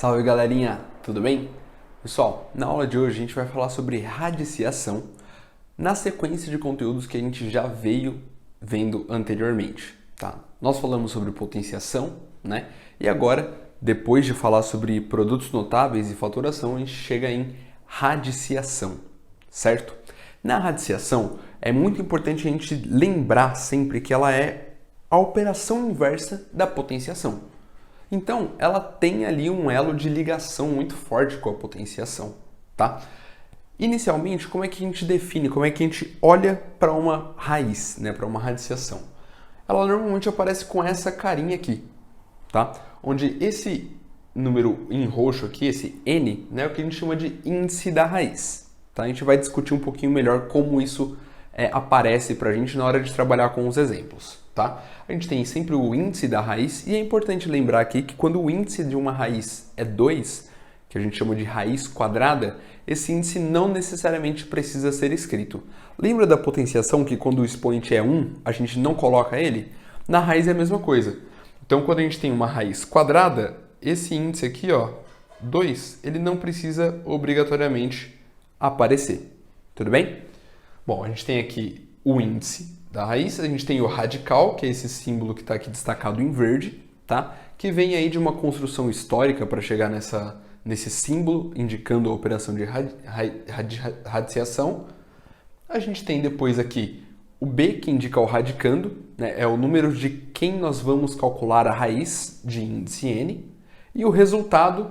Salve galerinha, tudo bem? Pessoal, na aula de hoje a gente vai falar sobre radiciação na sequência de conteúdos que a gente já veio vendo anteriormente, tá? Nós falamos sobre potenciação, né? E agora, depois de falar sobre produtos notáveis e faturação, a gente chega em radiciação, certo? Na radiciação, é muito importante a gente lembrar sempre que ela é a operação inversa da potenciação. Então, ela tem ali um elo de ligação muito forte com a potenciação, tá? Inicialmente, como é que a gente define, como é que a gente olha para uma raiz, né, para uma radiciação? Ela normalmente aparece com essa carinha aqui, tá? Onde esse número em roxo aqui, esse N, né, é o que a gente chama de índice da raiz, tá? A gente vai discutir um pouquinho melhor como isso aparece para a gente na hora de trabalhar com os exemplos, tá? A gente tem sempre o índice da raiz e é importante lembrar aqui que quando o índice de uma raiz é 2, que a gente chama de raiz quadrada, esse índice não necessariamente precisa ser escrito. Lembra da potenciação que quando o expoente é 1, a gente não coloca ele? Na raiz é a mesma coisa. Então quando a gente tem uma raiz quadrada, esse índice aqui, ó, 2, ele não precisa obrigatoriamente aparecer. Tudo bem? Bom, a gente tem aqui o índice da raiz, a gente tem o radical, que é esse símbolo que está aqui destacado em verde, tá? Que vem aí de uma construção histórica para chegar nesse símbolo, indicando a operação de radiciação. A gente tem depois aqui o B, que indica o radicando, né? É o número de quem nós vamos calcular a raiz de índice N. E o resultado,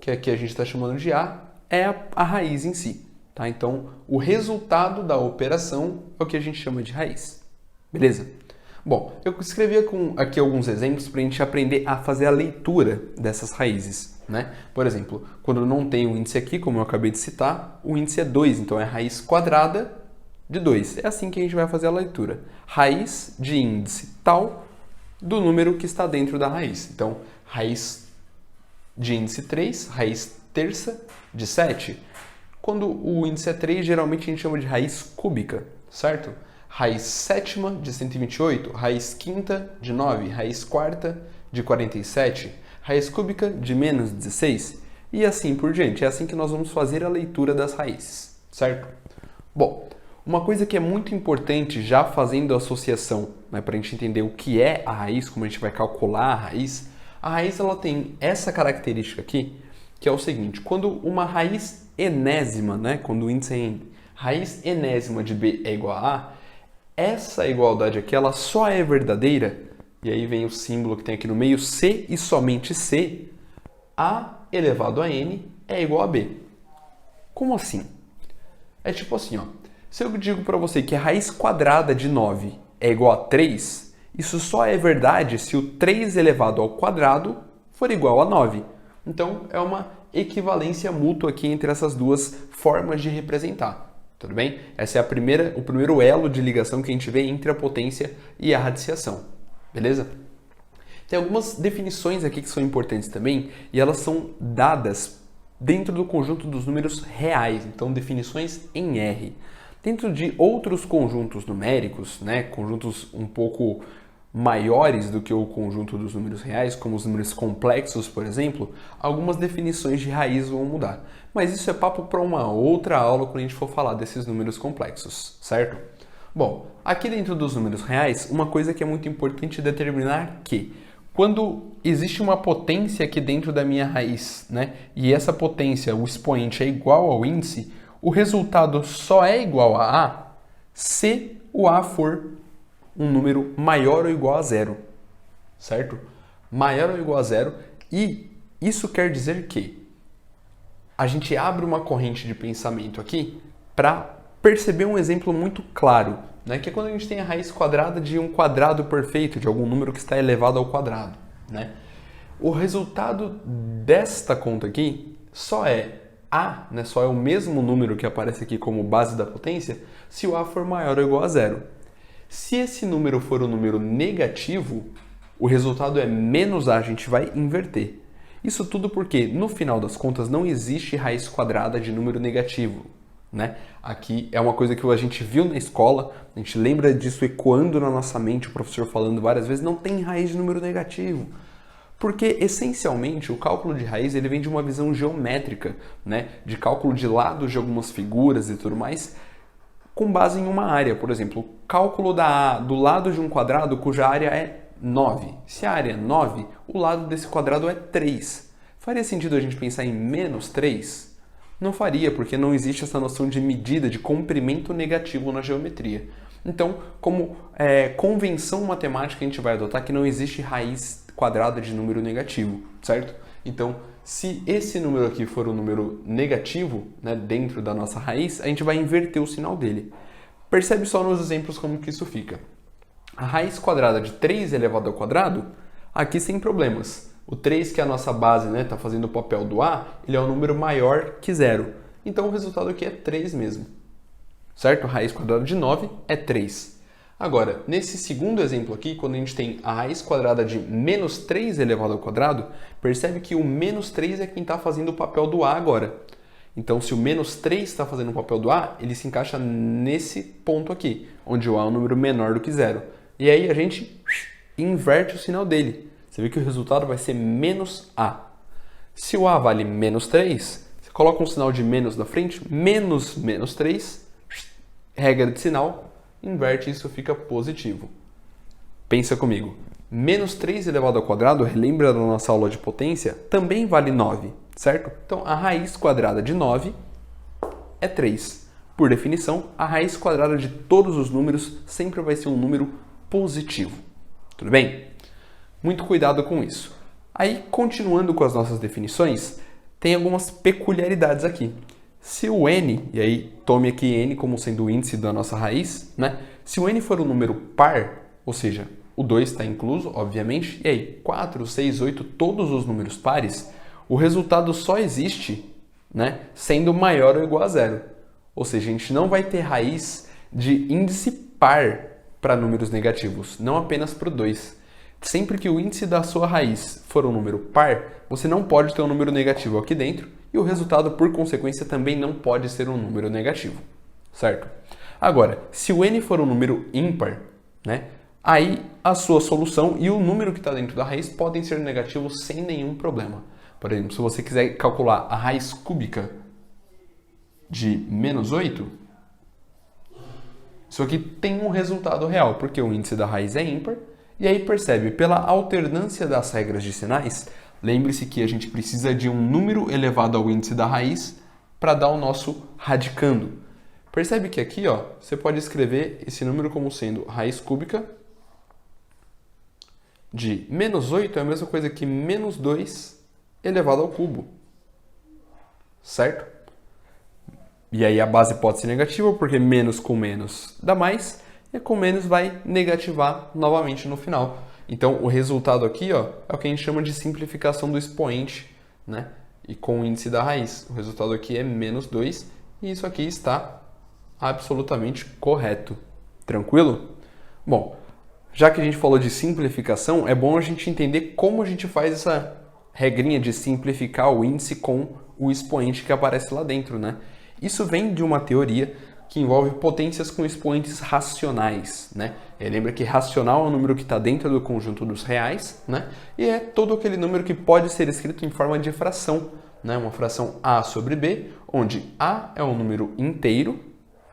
que aqui a gente está chamando de A, é a raiz em si. Tá? Então, o resultado da operação é o que a gente chama de raiz. Beleza? Bom, eu escrevi aqui alguns exemplos para a gente aprender a fazer a leitura dessas raízes. Né? Por exemplo, quando não tem o índice aqui, como eu acabei de citar, o índice é 2, então é raiz quadrada de 2. É assim que a gente vai fazer a leitura. Raiz de índice tal do número que está dentro da raiz. Então, raiz de índice 3, raiz terça de 7. Quando o índice é 3, geralmente a gente chama de raiz cúbica, certo? Raiz sétima de 128, raiz quinta de 9, raiz quarta de 47, raiz cúbica de menos 16 e assim por diante. É assim que nós vamos fazer a leitura das raízes, certo? Bom, uma coisa que é muito importante já fazendo a associação, né, para a gente entender o que é a raiz, como a gente vai calcular a raiz ela tem essa característica aqui, que é o seguinte: quando uma raiz enésima, né, quando o índice é N, raiz enésima de B é igual a A, essa igualdade aqui ela só é verdadeira, e aí vem o símbolo que tem aqui no meio, C e somente C, A elevado a N é igual a B. Como assim? É tipo assim, ó, se eu digo para você que a raiz quadrada de 9 é igual a 3, isso só é verdade se o 3 elevado ao quadrado for igual a 9. Então, é uma equivalência mútua aqui entre essas duas formas de representar, tudo bem? Essa é o primeiro elo de ligação que a gente vê entre a potência e a radiciação, beleza? Tem algumas definições aqui que são importantes também, e elas são dadas dentro do conjunto dos números reais, então definições em R. Dentro de outros conjuntos numéricos, né, conjuntos um pouco maiores do que o conjunto dos números reais, como os números complexos, por exemplo, algumas definições de raiz vão mudar. Mas isso é papo para uma outra aula quando a gente for falar desses números complexos, certo? Bom, aqui dentro dos números reais, uma coisa que é muito importante determinar que quando existe uma potência aqui dentro da minha raiz, né, e essa potência, o expoente é igual ao índice, o resultado só é igual a A se o A for um número maior ou igual a zero, certo? Maior ou igual a zero, e isso quer dizer que a gente abre uma corrente de pensamento aqui para perceber um exemplo muito claro, né? Que é quando a gente tem a raiz quadrada de um quadrado perfeito, de algum número que está elevado ao quadrado, né? O resultado desta conta aqui só é A, né? Só é o mesmo número que aparece aqui como base da potência se o A for maior ou igual a zero. Se esse número for um número negativo, o resultado é menos A, a gente vai inverter. Isso tudo porque, no final das contas, não existe raiz quadrada de número negativo, né? Aqui é uma coisa que a gente viu na escola, a gente lembra disso ecoando na nossa mente, o professor falando várias vezes, não tem raiz de número negativo. Porque, essencialmente, o cálculo de raiz ele vem de uma visão geométrica, né? De cálculo de lados de algumas figuras e tudo mais, com base em uma área. Por exemplo, cálculo do lado de um quadrado cuja área é 9. Se a área é 9, o lado desse quadrado é 3. Faria sentido a gente pensar em menos 3? Não faria, porque não existe essa noção de medida, de comprimento negativo na geometria. Então, como convenção matemática, a gente vai adotar que não existe raiz quadrada de número negativo, certo? Então, se esse número aqui for um número negativo, né, dentro da nossa raiz, a gente vai inverter o sinal dele. Percebe só nos exemplos como que isso fica. A raiz quadrada de 3 elevado ao quadrado, aqui sem problemas. O 3, que é a nossa base, né, está fazendo o papel do A, ele é um número maior que 0. Então, o resultado aqui é 3 mesmo. Certo? A raiz quadrada de 9 é 3. Agora, nesse segundo exemplo aqui, quando a gente tem a raiz quadrada de menos 3 elevado ao quadrado, percebe que o menos 3 é quem está fazendo o papel do A agora. Então, se o menos 3 está fazendo o papel do A, ele se encaixa nesse ponto aqui, onde o A é um número menor do que 0. E aí a gente inverte o sinal dele. Você vê que o resultado vai ser menos A. Se o A vale menos 3, você coloca um sinal de menos na frente, menos 3, regra de sinal, inverte e isso fica positivo. Pensa comigo. Menos 3 elevado ao quadrado, relembra da nossa aula de potência, também vale 9, certo? Então, a raiz quadrada de 9 é 3. Por definição, a raiz quadrada de todos os números sempre vai ser um número positivo. Tudo bem? Muito cuidado com isso. Aí, continuando com as nossas definições, tem algumas peculiaridades aqui. Se o n, e aí tome aqui n como sendo o índice da nossa raiz, né? Se o n for um número par, ou seja, o 2 está incluso, obviamente, e aí 4, 6, 8, todos os números pares, o resultado só existe, né, sendo maior ou igual a 0. Ou seja, a gente não vai ter raiz de índice par para números negativos, não apenas para o 2. Sempre que o índice da sua raiz for um número par, você não pode ter um número negativo aqui dentro e o resultado, por consequência, também não pode ser um número negativo, certo? Agora, se o n for um número ímpar, né, aí a sua solução e o número que está dentro da raiz podem ser negativos sem nenhum problema. Por exemplo, se você quiser calcular a raiz cúbica de menos 8, isso aqui tem um resultado real, porque o índice da raiz é ímpar. E aí percebe, pela alternância das regras de sinais, lembre-se que a gente precisa de um número elevado ao índice da raiz para dar o nosso radicando. Percebe que aqui, ó, você pode escrever esse número como sendo raiz cúbica de menos 8 é a mesma coisa que menos 2 elevado ao cubo. Certo? E aí a base pode ser negativa, porque menos com menos dá mais. E com menos vai negativar novamente no final. Então, o resultado aqui, ó, é o que a gente chama de simplificação do expoente, né? E com o índice da raiz. O resultado aqui é menos 2 e isso aqui está absolutamente correto. Tranquilo? Bom, já que a gente falou de simplificação, é bom a gente entender como a gente faz essa regrinha de simplificar o índice com o expoente que aparece lá dentro, né? Isso vem de uma teoria que envolve potências com expoentes racionais, né? Lembra que racional é um número que está dentro do conjunto dos reais, né? E é todo aquele número que pode ser escrito em forma de fração, né? Uma fração A sobre B, onde A é um número inteiro,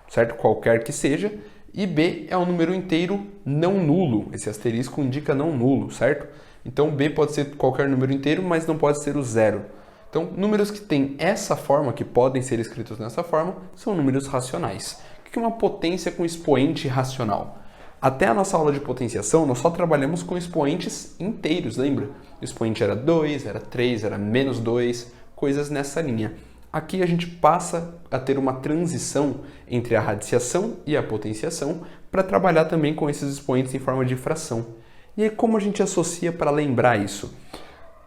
certo? Qualquer que seja, e B é um número inteiro não nulo. Esse asterisco indica não nulo, certo? Então B pode ser qualquer número inteiro, mas não pode ser o zero. Então, números que têm essa forma, que podem ser escritos nessa forma, são números racionais. O que é uma potência com expoente racional? Até a nossa aula de potenciação, nós só trabalhamos com expoentes inteiros, lembra? O expoente era 2, era 3, era menos 2, coisas nessa linha. Aqui a gente passa a ter uma transição entre a radiciação e a potenciação para trabalhar também com esses expoentes em forma de fração. E aí, como a gente associa para lembrar isso?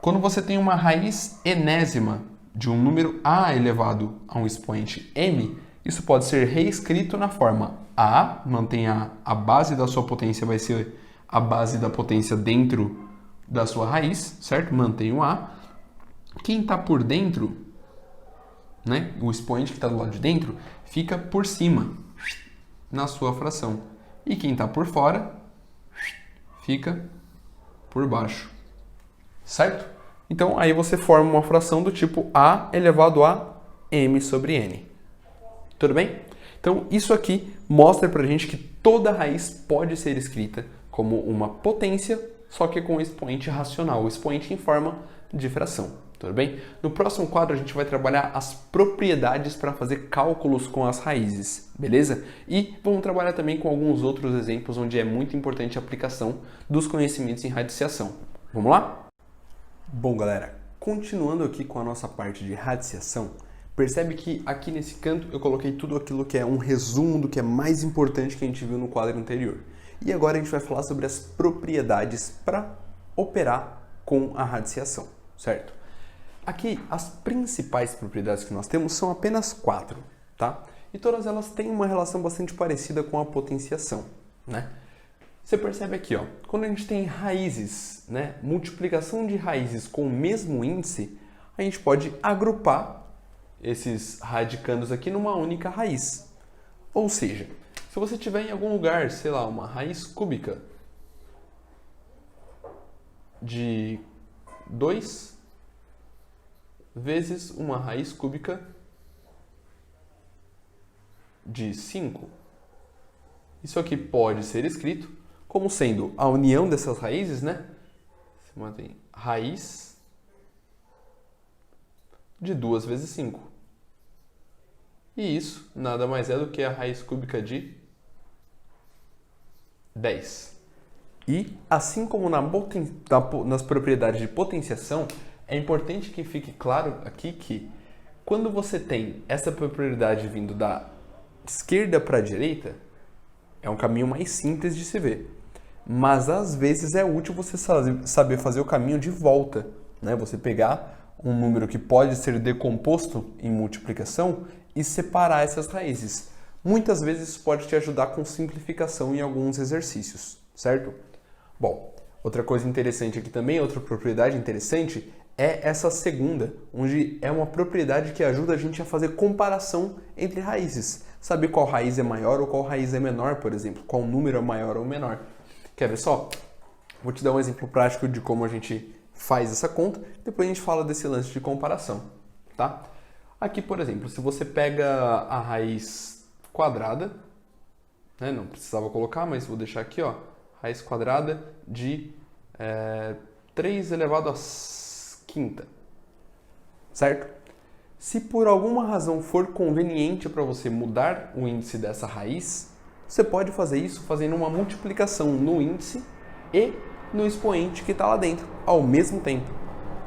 Quando você tem uma raiz enésima de um número a elevado a um expoente m, isso pode ser reescrito na forma a, mantém a base da sua potência vai ser a base da potência dentro da sua raiz, certo? Mantém o a. Quem está por dentro, né, o expoente que está do lado de dentro, fica por cima na sua fração. E quem está por fora, fica por baixo. certo? Então, aí você forma uma fração do tipo a elevado a m sobre n. Tudo bem? Então, isso aqui mostra pra gente que toda raiz pode ser escrita como uma potência, só que com expoente racional, o expoente em forma de fração. Tudo bem? No próximo quadro, a gente vai trabalhar as propriedades para fazer cálculos com as raízes, beleza? E vamos trabalhar também com alguns outros exemplos onde é muito importante a aplicação dos conhecimentos em radiciação. Vamos lá? Bom, galera, continuando aqui com a nossa parte de radiciação, percebe que aqui nesse canto eu coloquei tudo aquilo que é um resumo do que é mais importante que a gente viu no quadro anterior. E agora a gente vai falar sobre as propriedades para operar com a radiciação, certo? Aqui, as principais propriedades que nós temos são apenas 4, tá? E todas elas têm uma relação bastante parecida com a potenciação, né? Você percebe aqui, ó, quando a gente tem raízes, né, multiplicação de raízes com o mesmo índice, a gente pode agrupar esses radicandos aqui numa única raiz. Ou seja, se você tiver em algum lugar, sei lá, uma raiz cúbica de 2 vezes uma raiz cúbica de 5, isso aqui pode ser escrito como sendo a união dessas raízes, né? Você mantém raiz de 2 vezes 5. E isso nada mais é do que a raiz cúbica de 10. E, assim como nas propriedades de potenciação, é importante que fique claro aqui que quando você tem essa propriedade vindo da esquerda para a direita, é um caminho mais simples de se ver. Mas às vezes é útil você saber fazer o caminho de volta, né? Você pegar um número que pode ser decomposto em multiplicação e separar essas raízes. Muitas vezes isso pode te ajudar com simplificação em alguns exercícios, certo? Bom, outra coisa interessante aqui também, outra propriedade interessante é essa segunda, onde é uma propriedade que ajuda a gente a fazer comparação entre raízes. Saber qual raiz é maior ou qual raiz é menor, por exemplo, qual número é maior ou menor. Quer ver só? Vou te dar um exemplo prático de como a gente faz essa conta, depois a gente fala desse lance de comparação, tá? Aqui, por exemplo, se você pega a raiz quadrada, né, não precisava colocar, mas vou deixar aqui, ó, raiz quadrada de 3 elevado a quinta, certo? Se por alguma razão for conveniente para você mudar o índice dessa raiz, você pode fazer isso fazendo uma multiplicação no índice e no expoente que está lá dentro, ao mesmo tempo.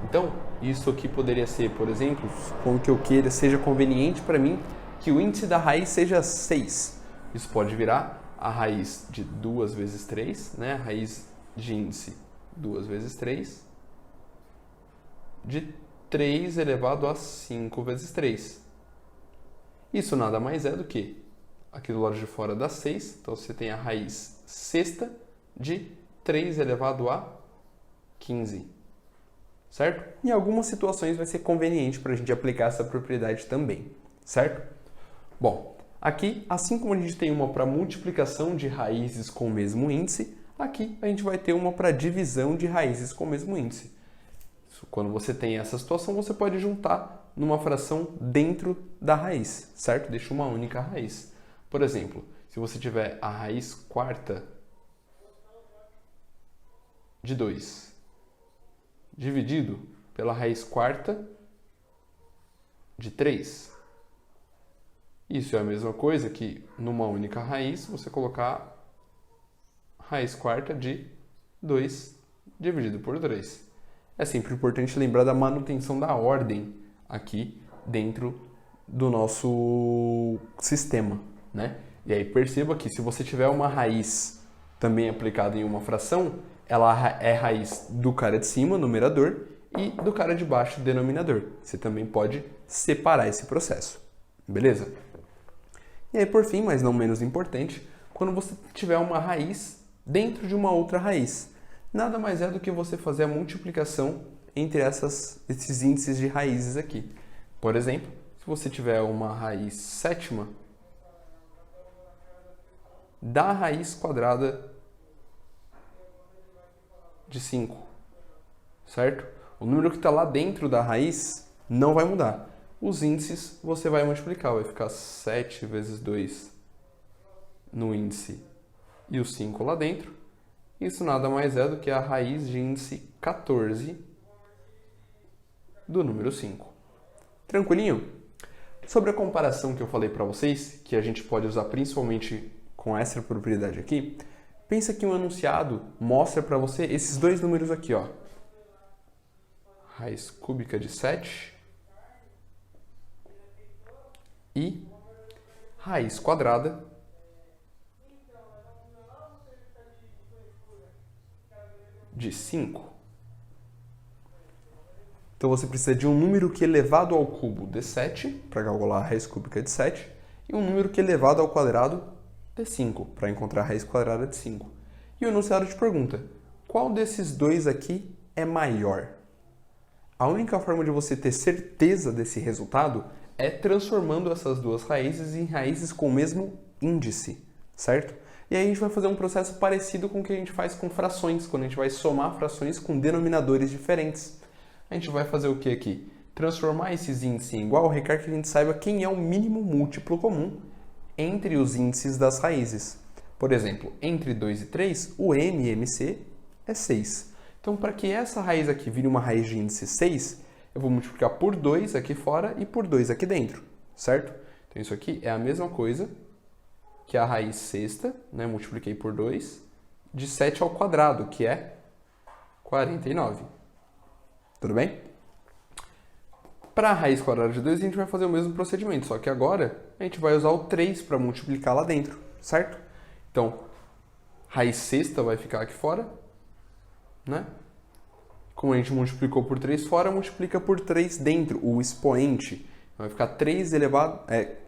Então, isso aqui poderia ser, por exemplo, como que eu queira, seja conveniente para mim que o índice da raiz seja 6. Isso pode virar a raiz de 2 vezes 3, né? A raiz de índice 2 vezes 3, de 3 elevado a 5 vezes 3. Isso nada mais é do que aqui do lado de fora dá 6, então você tem a raiz sexta de 3 elevado a 15, certo? Em algumas situações vai ser conveniente para a gente aplicar essa propriedade também, certo? Bom, aqui, assim como a gente tem uma para multiplicação de raízes com o mesmo índice, aqui a gente vai ter uma para divisão de raízes com o mesmo índice. Quando você tem essa situação, você pode juntar numa fração dentro da raiz, certo? Deixa uma única raiz. Por exemplo, se você tiver a raiz quarta de 2 dividido pela raiz quarta de 3, isso é a mesma coisa que numa única raiz você colocar raiz quarta de 2 dividido por 3. É sempre importante lembrar da manutenção da ordem aqui dentro do nosso sistema, né? E aí perceba que se você tiver uma raiz também aplicada em uma fração, ela é raiz do cara de cima, numerador, e do cara de baixo, denominador. Você também pode separar esse processo, beleza? E aí, por fim, mas não menos importante, quando você tiver uma raiz dentro de uma outra raiz, nada mais é do que você fazer a multiplicação entre esses índices de raízes aqui. Por exemplo, se você tiver uma raiz sétima da raiz quadrada de 5, certo? O número que está lá dentro da raiz não vai mudar. Os índices você vai multiplicar, vai ficar 7 vezes 2 no índice e o 5 lá dentro. Isso nada mais é do que a raiz de índice 14 do número 5. Tranquilinho? Sobre a comparação que eu falei para vocês, que a gente pode usar principalmente com essa propriedade aqui, pensa que um enunciado mostra para você esses dois números aqui, ó. Raiz cúbica de 7 e raiz quadrada de 5. Então você precisa de um número que elevado ao cubo de 7, para calcular a raiz cúbica de 7, e um número que elevado ao quadrado de 5, para encontrar a raiz quadrada de 5. E o enunciado te pergunta, qual desses dois aqui é maior? A única forma de você ter certeza desse resultado é transformando essas duas raízes em raízes com o mesmo índice, certo? E aí a gente vai fazer um processo parecido com o que a gente faz com frações, quando a gente vai somar frações com denominadores diferentes. A gente vai fazer o que aqui? Transformar esses índices em igual, requer que a gente saiba quem é o mínimo múltiplo comum entre os índices das raízes. Por exemplo, entre 2 e 3, o MMC é 6. Então, para que essa raiz aqui vire uma raiz de índice 6, eu vou multiplicar por 2 aqui fora e por 2 aqui dentro, certo? Então, isso aqui é a mesma coisa que a raiz sexta, né? Multipliquei por 2, de 7 ao quadrado, que é 49. Tudo bem? Para a raiz quadrada de 2, a gente vai fazer o mesmo procedimento, só que agora a gente vai usar o 3 para multiplicar lá dentro, certo? Então, raiz sexta vai ficar aqui fora, né? Como a gente multiplicou por 3 fora, multiplica por 3 dentro, o expoente. Vai ficar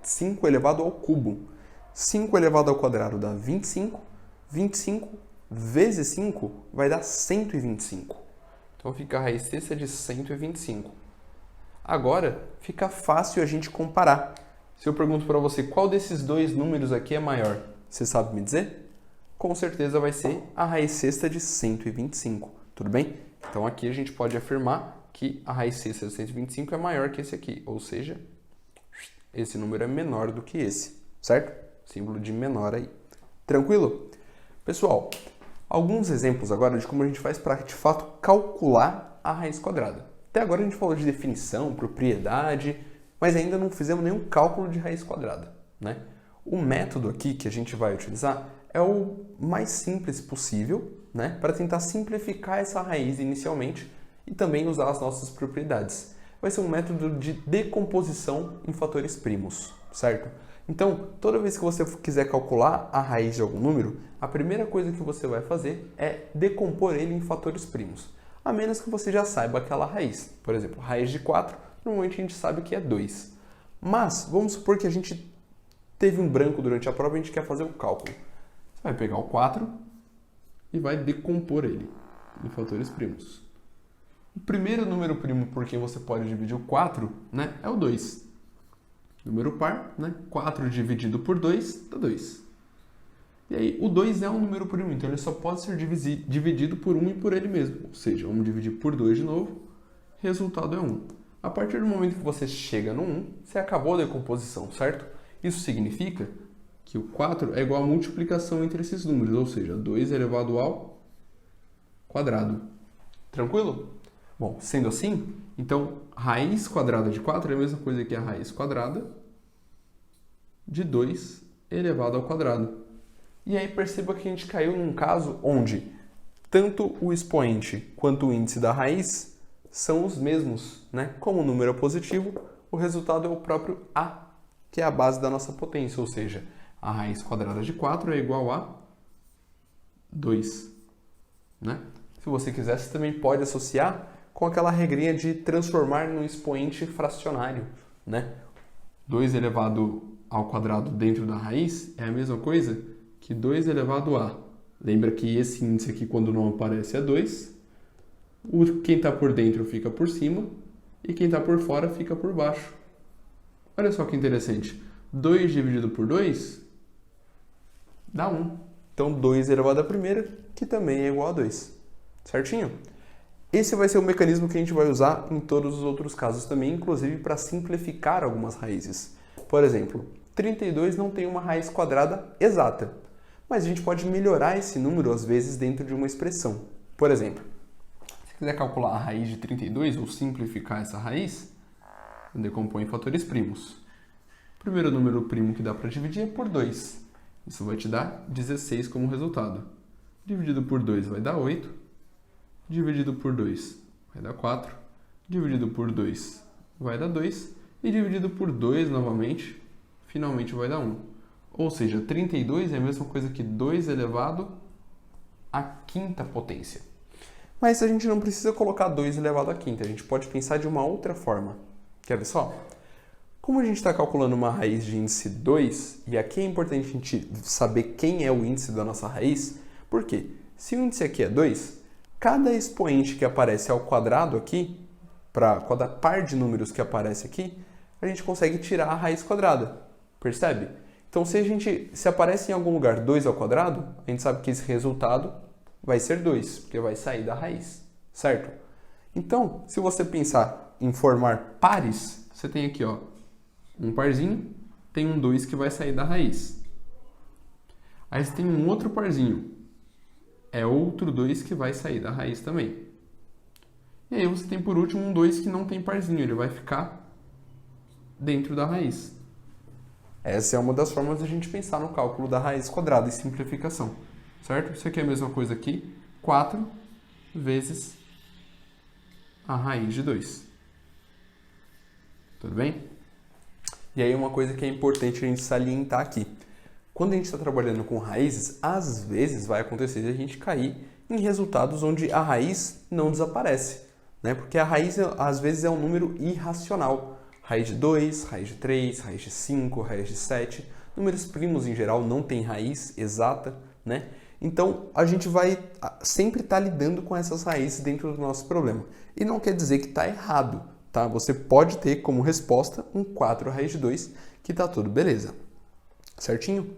5 elevado ao cubo. 5 elevado ao quadrado dá 25. 25 vezes 5 vai dar 125. Então fica a raiz sexta de 125. Agora fica fácil a gente comparar. Se eu pergunto para você qual desses dois números aqui é maior, você sabe me dizer? Com certeza vai ser a raiz sexta de 125. Tudo bem? Então aqui a gente pode afirmar que a raiz sexta de 125 é maior que esse aqui. Ou seja, esse número é menor do que esse. Certo? Símbolo de menor aí. Tranquilo? Pessoal, alguns exemplos agora de como a gente faz para, de fato, calcular a raiz quadrada. Até agora a gente falou de definição, propriedade, mas ainda não fizemos nenhum cálculo de raiz quadrada, né? O método aqui que a gente vai utilizar é o mais simples possível, né? Para tentar simplificar essa raiz inicialmente e também usar as nossas propriedades. Vai ser um método de decomposição em fatores primos, certo? Então, toda vez que você quiser calcular a raiz de algum número, a primeira coisa que você vai fazer é decompor ele em fatores primos. A menos que você já saiba aquela raiz. Por exemplo, raiz de 4, normalmente a gente sabe que é 2. Mas, vamos supor que a gente teve um branco durante a prova e a gente quer fazer o cálculo. Você vai pegar o 4 e vai decompor ele em fatores primos. O primeiro número primo por quem você pode dividir o 4, né, é o 2. Número par, né? 4 dividido por 2 dá 2. E aí, o 2 é um número primo, então ele só pode ser dividido por 1 e por ele mesmo. Ou seja, vamos dividir por 2 de novo, resultado é 1. A partir do momento que você chega no 1, você acabou a decomposição, certo? Isso significa que o 4 é igual à multiplicação entre esses números, ou seja, 2 elevado ao quadrado. Tranquilo? Bom, sendo assim, então raiz quadrada de 4 é a mesma coisa que a raiz quadrada de 2 elevado ao quadrado. E aí perceba que a gente caiu num caso onde tanto o expoente quanto o índice da raiz são os mesmos, né? Como o número é positivo, o resultado é o próprio a, que é a base da nossa potência, ou seja, a raiz quadrada de 4 é igual a 2, né? Se você quiser, você também pode associar com aquela regrinha de transformar no expoente fracionário, né? 2 elevado ao quadrado dentro da raiz é a mesma coisa que 2 elevado a. Lembra que esse índice aqui, quando não aparece, é 2. Quem está por dentro fica por cima e quem está por fora fica por baixo. Olha só que interessante. 2 dividido por 2 dá 1. Então, 2 elevado à primeira, que também é igual a 2. Certinho? Esse vai ser o mecanismo que a gente vai usar em todos os outros casos também, inclusive para simplificar algumas raízes. Por exemplo, 32 não tem uma raiz quadrada exata, mas a gente pode melhorar esse número às vezes dentro de uma expressão. Por exemplo, se quiser calcular a raiz de 32 ou simplificar essa raiz, decompõe em fatores primos. O primeiro número primo que dá para dividir é por 2. Isso vai te dar 16 como resultado. Dividido por 2 vai dar 8. Dividido por 2 vai dar 4. Dividido por 2 vai dar 2. E dividido por 2 novamente, finalmente vai dar 1. Ou seja, 32 é a mesma coisa que 2 elevado à quinta potência. Mas a gente não precisa colocar 2 elevado à quinta. A gente pode pensar de uma outra forma. Quer ver só? Como a gente está calculando uma raiz de índice 2, e aqui é importante a gente saber quem é o índice da nossa raiz, por quê? Se o índice aqui é 2, cada expoente que aparece ao quadrado aqui, para cada par de números que aparece aqui, a gente consegue tirar a raiz quadrada, percebe? Então se aparece em algum lugar 2 ao quadrado, a gente sabe que esse resultado vai ser 2, porque vai sair da raiz, certo? Então, se você pensar em formar pares, você tem aqui, ó, um parzinho, tem um 2 que vai sair da raiz. Aí você tem um outro parzinho, é outro 2 que vai sair da raiz também. E aí você tem por último um 2 que não tem parzinho, ele vai ficar dentro da raiz. Essa é uma das formas de a gente pensar no cálculo da raiz quadrada e simplificação, certo? Isso aqui é a mesma coisa aqui, 4 vezes a raiz de 2. Tudo bem? E aí uma coisa que é importante a gente salientar aqui. Quando a gente está trabalhando com raízes, às vezes vai acontecer de a gente cair em resultados onde a raiz não desaparece, né? Porque a raiz às vezes é um número irracional. Raiz de 2, raiz de 3, raiz de 5, raiz de 7. Números primos em geral não têm raiz exata, né? Então a gente vai sempre estar lidando com essas raízes dentro do nosso problema. E não quer dizer que está errado, tá? Você pode ter como resposta um 4 raiz de 2, que está tudo beleza. Certinho?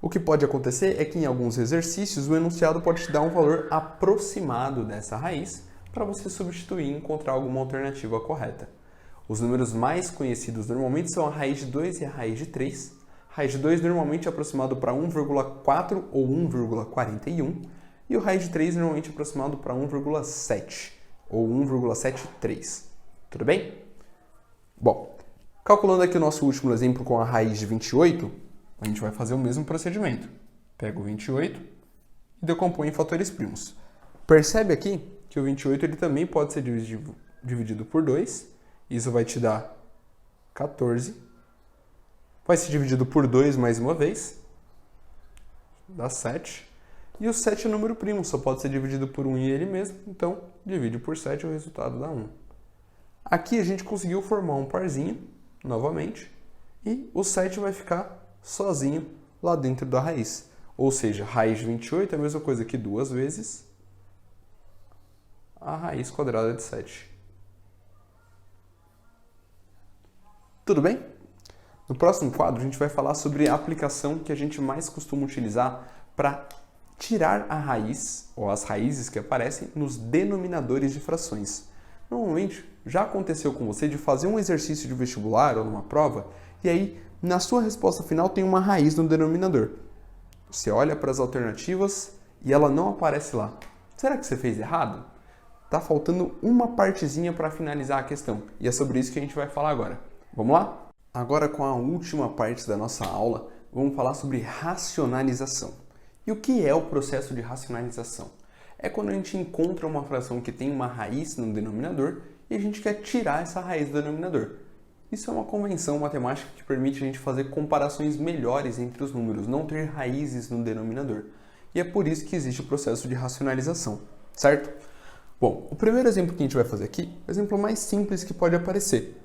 O que pode acontecer é que em alguns exercícios o enunciado pode te dar um valor aproximado dessa raiz para você substituir e encontrar alguma alternativa correta. Os números mais conhecidos normalmente são a raiz de 2 e a raiz de 3. A raiz de 2 normalmente é aproximado para 1,4 ou 1,41 e o raiz de 3 normalmente é aproximado para 1,7 ou 1,73. Tudo bem? Bom, calculando aqui o nosso último exemplo com a raiz de 28, a gente vai fazer o mesmo procedimento. Pega o 28 e decompõe em fatores primos. Percebe aqui que o 28 ele também pode ser dividido por 2. Isso vai te dar 14. Vai ser dividido por 2 mais uma vez. Dá 7. E o 7 é número primo, só pode ser dividido por 1 e ele mesmo. Então, divide por 7 e o resultado dá 1. Aqui a gente conseguiu formar um parzinho, novamente. E o 7 vai ficar sozinho lá dentro da raiz. Ou seja, raiz de 28 é a mesma coisa que 2 vezes a raiz quadrada de 7. Tudo bem? No próximo quadro, a gente vai falar sobre a aplicação que a gente mais costuma utilizar para tirar a raiz, ou as raízes que aparecem, nos denominadores de frações. Normalmente, já aconteceu com você de fazer um exercício de vestibular ou numa prova, e aí, na sua resposta final, tem uma raiz no denominador. Você olha para as alternativas e ela não aparece lá. Será que você fez errado? Tá faltando uma partezinha para finalizar a questão, e é sobre isso que a gente vai falar agora. Vamos lá? Agora, com a última parte da nossa aula, vamos falar sobre racionalização. E o que é o processo de racionalização? É quando a gente encontra uma fração que tem uma raiz no denominador e a gente quer tirar essa raiz do denominador. Isso é uma convenção matemática que permite a gente fazer comparações melhores entre os números, não ter raízes no denominador. E é por isso que existe o processo de racionalização, certo? Bom, o primeiro exemplo que a gente vai fazer aqui é o exemplo mais simples que pode aparecer.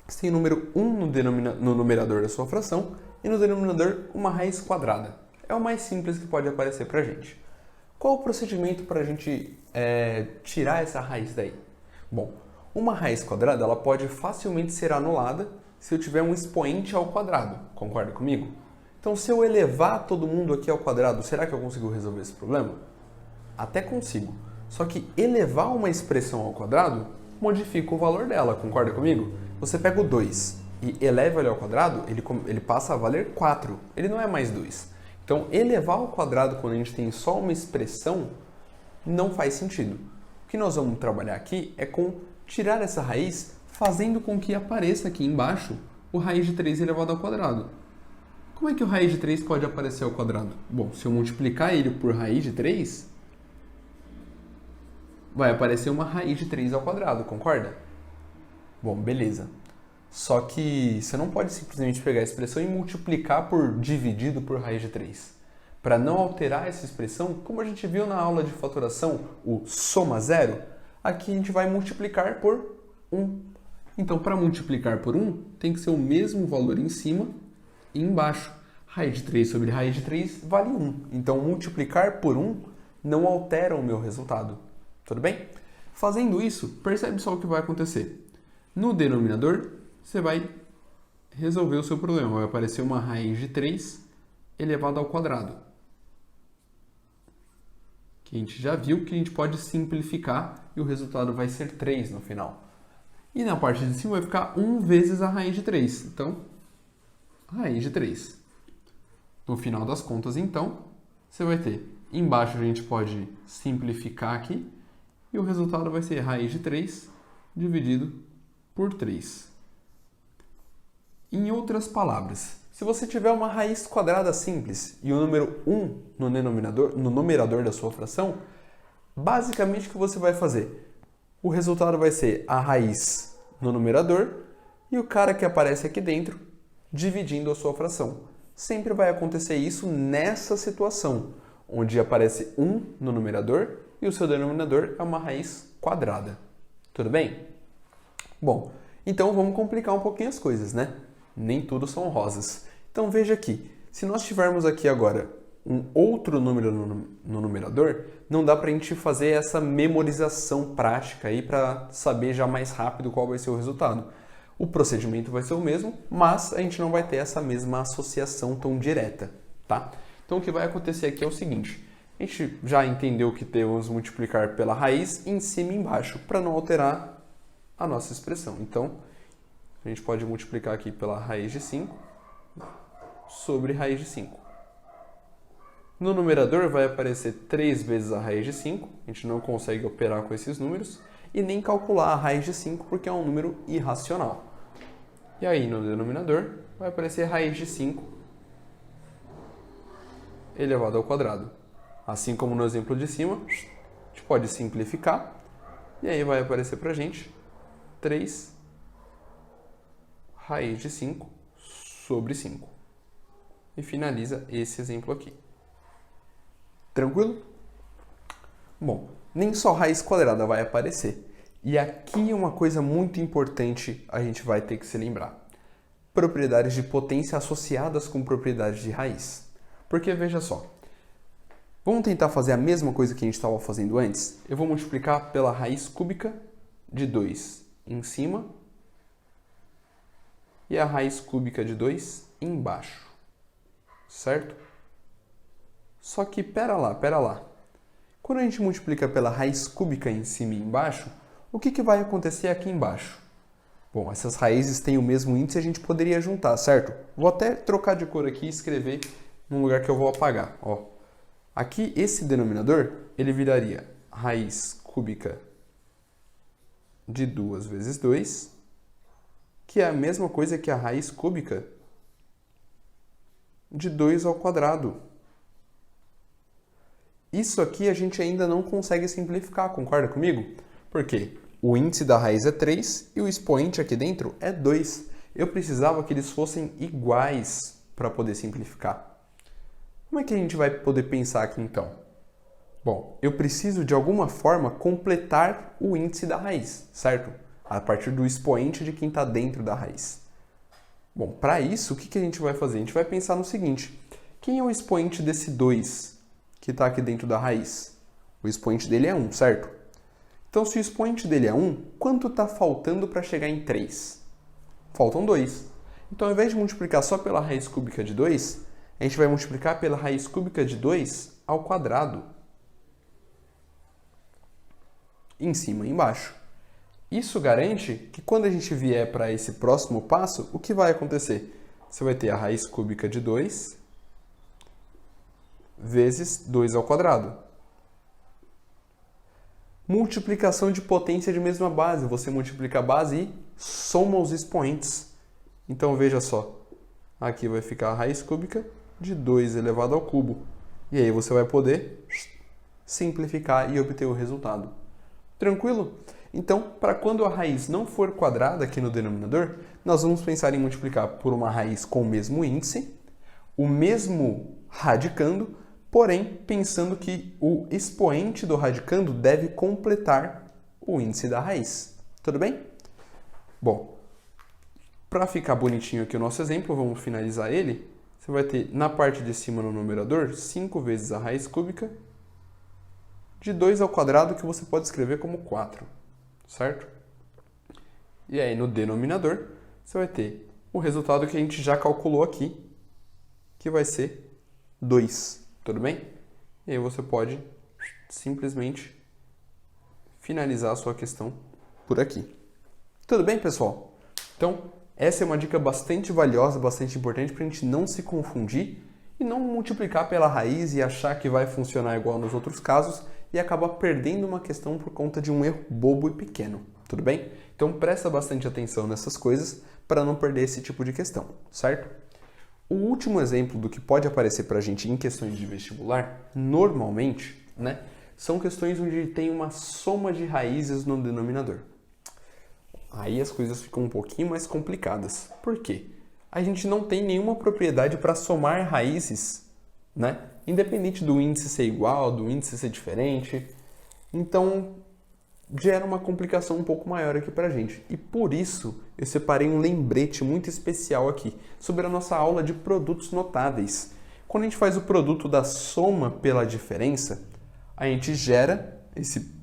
Você tem o número 1 no numerador da sua fração e no denominador uma raiz quadrada. É o mais simples que pode aparecer para a gente. Qual o procedimento para a gente tirar essa raiz daí? Bom, uma raiz quadrada ela pode facilmente ser anulada se eu tiver um expoente ao quadrado. Concorda comigo? Então, se eu elevar todo mundo aqui ao quadrado, será que eu consigo resolver esse problema? Até consigo. Só que elevar uma expressão ao quadrado modifica o valor dela, concorda comigo? Você pega o 2 e eleva ele ao quadrado, ele passa a valer 4, ele não é mais 2. Então, elevar ao quadrado quando a gente tem só uma expressão não faz sentido. O que nós vamos trabalhar aqui é com tirar essa raiz, fazendo com que apareça aqui embaixo o raiz de 3 elevado ao quadrado. Como é que o raiz de 3 pode aparecer ao quadrado? Bom, se eu multiplicar ele por raiz de 3, vai aparecer uma raiz de 3 ao quadrado, concorda? Bom, beleza. Só que você não pode simplesmente pegar a expressão e multiplicar por dividido por raiz de 3. Para não alterar essa expressão, como a gente viu na aula de fatoração, o soma zero, aqui a gente vai multiplicar por 1. Então, para multiplicar por 1, tem que ser o mesmo valor em cima e embaixo. Raiz de 3 sobre raiz de 3 vale 1. Então, multiplicar por 1 não altera o meu resultado. Tudo bem? Fazendo isso, percebe só o que vai acontecer. No denominador, você vai resolver o seu problema. Vai aparecer uma raiz de 3 elevado ao quadrado. Que a gente já viu que a gente pode simplificar e o resultado vai ser 3 no final. E na parte de cima vai ficar 1 vezes a raiz de 3. Então, raiz de 3. No final das contas, então, você vai ter, embaixo a gente pode simplificar aqui, e o resultado vai ser raiz de 3 dividido por 3. Em outras palavras, se você tiver uma raiz quadrada simples e o número 1 no numerador da sua fração, basicamente o que você vai fazer? O resultado vai ser a raiz no numerador e o cara que aparece aqui dentro dividindo a sua fração. Sempre vai acontecer isso nessa situação, onde aparece 1 no numerador e o seu denominador é uma raiz quadrada. Tudo bem? Bom, então vamos complicar um pouquinho as coisas, né? Nem tudo são rosas. Então veja aqui, se nós tivermos aqui agora um outro número no numerador, não dá para a gente fazer essa memorização prática aí para saber já mais rápido qual vai ser o resultado. O procedimento vai ser o mesmo, mas a gente não vai ter essa mesma associação tão direta, tá? Então o que vai acontecer aqui é o seguinte, a gente já entendeu que temos multiplicar pela raiz em cima e embaixo, para não alterar a nossa expressão. Então, a gente pode multiplicar aqui pela raiz de 5 sobre raiz de 5. No numerador vai aparecer 3 vezes a raiz de 5, a gente não consegue operar com esses números, e nem calcular a raiz de 5 porque é um número irracional. E aí no denominador vai aparecer raiz de 5 elevado ao quadrado. Assim como no exemplo de cima, a gente pode simplificar, e aí vai aparecer para a gente 3 raiz de 5 sobre 5. E finaliza esse exemplo aqui. Tranquilo? Bom, nem só raiz quadrada vai aparecer. E aqui uma coisa muito importante a gente vai ter que se lembrar. Propriedades de potência associadas com propriedades de raiz. Porque veja só, vamos tentar fazer a mesma coisa que a gente estava fazendo antes? Eu vou multiplicar pela raiz cúbica de 2 em cima e a raiz cúbica de 2 embaixo. Certo? Só que, pera lá. Quando a gente multiplica pela raiz cúbica em cima e embaixo, o que vai acontecer aqui embaixo? Bom, essas raízes têm o mesmo índice e a gente poderia juntar, certo? Vou até trocar de cor aqui e escrever num lugar que eu vou apagar. Ó. Aqui, esse denominador, ele viraria raiz cúbica de 2 vezes 2, que é a mesma coisa que a raiz cúbica de 2 ao quadrado. Isso aqui a gente ainda não consegue simplificar, concorda comigo? Porque o índice da raiz é 3 e o expoente aqui dentro é 2. Eu precisava que eles fossem iguais para poder simplificar. Como é que a gente vai poder pensar aqui então? Bom, eu preciso de alguma forma completar o índice da raiz, certo? A partir do expoente de quem está dentro da raiz. Bom, para isso, o que a gente vai fazer? A gente vai pensar no seguinte, quem é o expoente desse 2 que está aqui dentro da raiz? O expoente dele é 1, certo? Então, se o expoente dele é 1, quanto está faltando para chegar em 3? Faltam 2. Então, ao invés de multiplicar só pela raiz cúbica de 2, a gente vai multiplicar pela raiz cúbica de 2 ao quadrado. em cima e embaixo. Isso garante que quando a gente vier para esse próximo passo, o que vai acontecer? Você vai ter a raiz cúbica de 2 vezes 2 ao quadrado. Multiplicação de potência de mesma base. Você multiplica a base e soma os expoentes. Então veja só, aqui vai ficar a raiz cúbica de 2 elevado ao cubo. E aí você vai poder simplificar e obter o resultado. Tranquilo? Então, para quando a raiz não for quadrada aqui no denominador, nós vamos pensar em multiplicar por uma raiz com o mesmo índice, o mesmo radicando, porém pensando que o expoente do radicando deve completar o índice da raiz. Tudo bem? Bom, para ficar bonitinho aqui o nosso exemplo, vamos finalizar ele. Você vai ter na parte de cima no numerador 5 vezes a raiz cúbica de 2 ao quadrado, que você pode escrever como 4, certo? E aí no denominador você vai ter o resultado que a gente já calculou aqui, que vai ser 2, tudo bem? E aí você pode simplesmente finalizar a sua questão por aqui. Tudo bem, pessoal? Então, essa é uma dica bastante valiosa, bastante importante para a gente não se confundir e não multiplicar pela raiz e achar que vai funcionar igual nos outros casos e acabar perdendo uma questão por conta de um erro bobo e pequeno, tudo bem? Então presta bastante atenção nessas coisas para não perder esse tipo de questão, certo? O último exemplo do que pode aparecer para a gente em questões de vestibular, normalmente, né, são questões onde tem uma soma de raízes no denominador. Aí as coisas ficam um pouquinho mais complicadas. Por quê? A gente não tem nenhuma propriedade para somar raízes, né? Independente do índice ser igual, do índice ser diferente. Então, gera uma complicação um pouco maior aqui pra gente. E por isso, eu separei um lembrete muito especial aqui sobre a nossa aula de produtos notáveis. Quando a gente faz o produto da soma pela diferença, a gente gera esse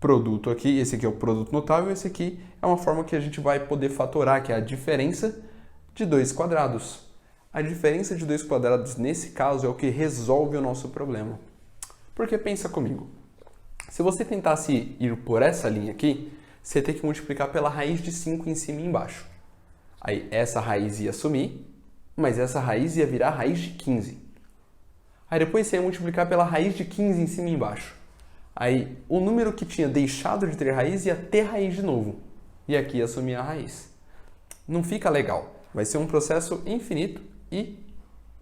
produto aqui. Esse aqui é o produto notável, esse aqui é uma forma que a gente vai poder fatorar, que é a diferença de 2 quadrados. A diferença de 2 quadrados, nesse caso, é o que resolve o nosso problema. Porque pensa comigo, se você tentasse ir por essa linha aqui, você ia ter que multiplicar pela raiz de 5 em cima e embaixo. Aí essa raiz ia sumir, mas essa raiz ia virar raiz de 15. Aí depois você ia multiplicar pela raiz de 15 em cima e embaixo. Aí o número que tinha deixado de ter raiz ia ter raiz de novo. E aqui ia sumir a raiz. Não fica legal. Vai ser um processo infinito e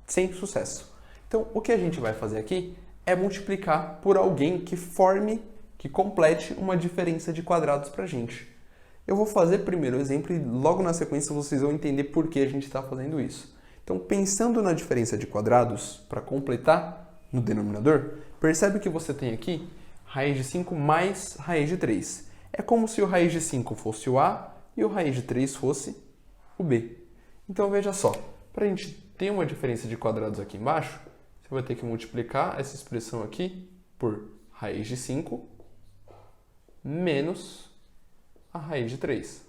sem sucesso. Então, o que a gente vai fazer aqui é multiplicar por alguém que complete uma diferença de quadrados para a gente. Eu vou fazer primeiro o exemplo e logo na sequência vocês vão entender por que a gente está fazendo isso. Então, pensando na diferença de quadrados, para completar no denominador, percebe que você tem aqui raiz de 5 mais raiz de 3. É como se o raiz de 5 fosse o A e o raiz de 3 fosse o B. Então, veja só, para a gente ter uma diferença de quadrados aqui embaixo, você vai ter que multiplicar essa expressão aqui por raiz de 5 menos a raiz de 3.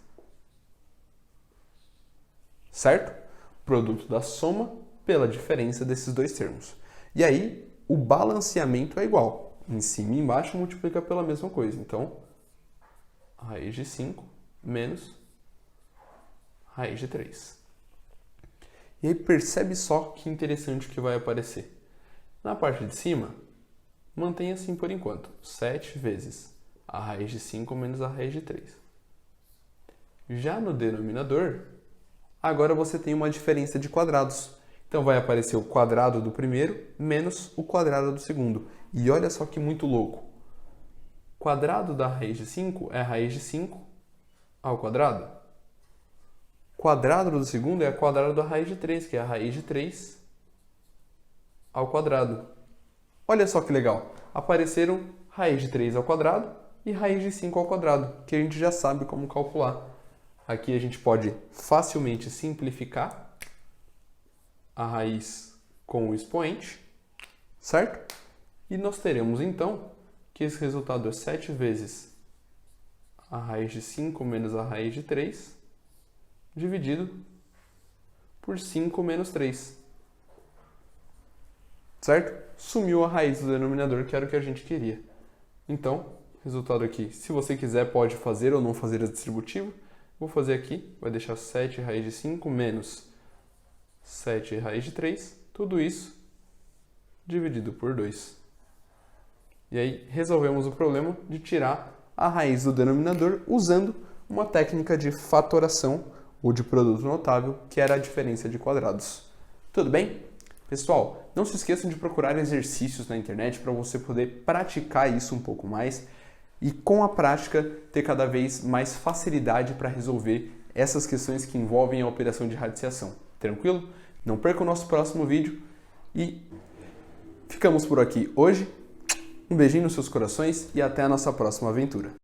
Certo? Produto da soma pela diferença desses dois termos. E aí, o balanceamento é igual. Em cima e embaixo multiplica pela mesma coisa. Então, raiz de 5 menos raiz de 3. E aí percebe só que interessante que vai aparecer. Na parte de cima, mantém assim por enquanto. 7 vezes a raiz de 5 menos a raiz de 3. Já no denominador, agora você tem uma diferença de quadrados. Então vai aparecer o quadrado do primeiro menos o quadrado do segundo. E olha só que muito louco. Quadrado da raiz de 5 é a raiz de 5 ao quadrado. Quadrado do segundo é a quadrado da raiz de 3, que é a raiz de 3 ao quadrado. Olha só que legal. Apareceram raiz de 3 ao quadrado e raiz de 5 ao quadrado, que a gente já sabe como calcular. Aqui a gente pode facilmente simplificar a raiz com o expoente, certo? E nós teremos então que esse resultado é 7 vezes a raiz de 5 menos a raiz de 3, dividido por 5 menos 3. Certo? Sumiu a raiz do denominador, que era o que a gente queria. Então, resultado aqui. Se você quiser, pode fazer ou não fazer a distributiva. Vou fazer aqui, vai deixar 7 raiz de 5 menos 7 raiz de 3, tudo isso dividido por 2. E aí resolvemos o problema de tirar a raiz do denominador usando uma técnica de fatoração ou de produto notável, que era a diferença de quadrados. Tudo bem? Pessoal, não se esqueçam de procurar exercícios na internet para você poder praticar isso um pouco mais e com a prática ter cada vez mais facilidade para resolver essas questões que envolvem a operação de radiciação. Tranquilo? Não perca o nosso próximo vídeo e ficamos por aqui hoje. Um beijinho nos seus corações e até a nossa próxima aventura.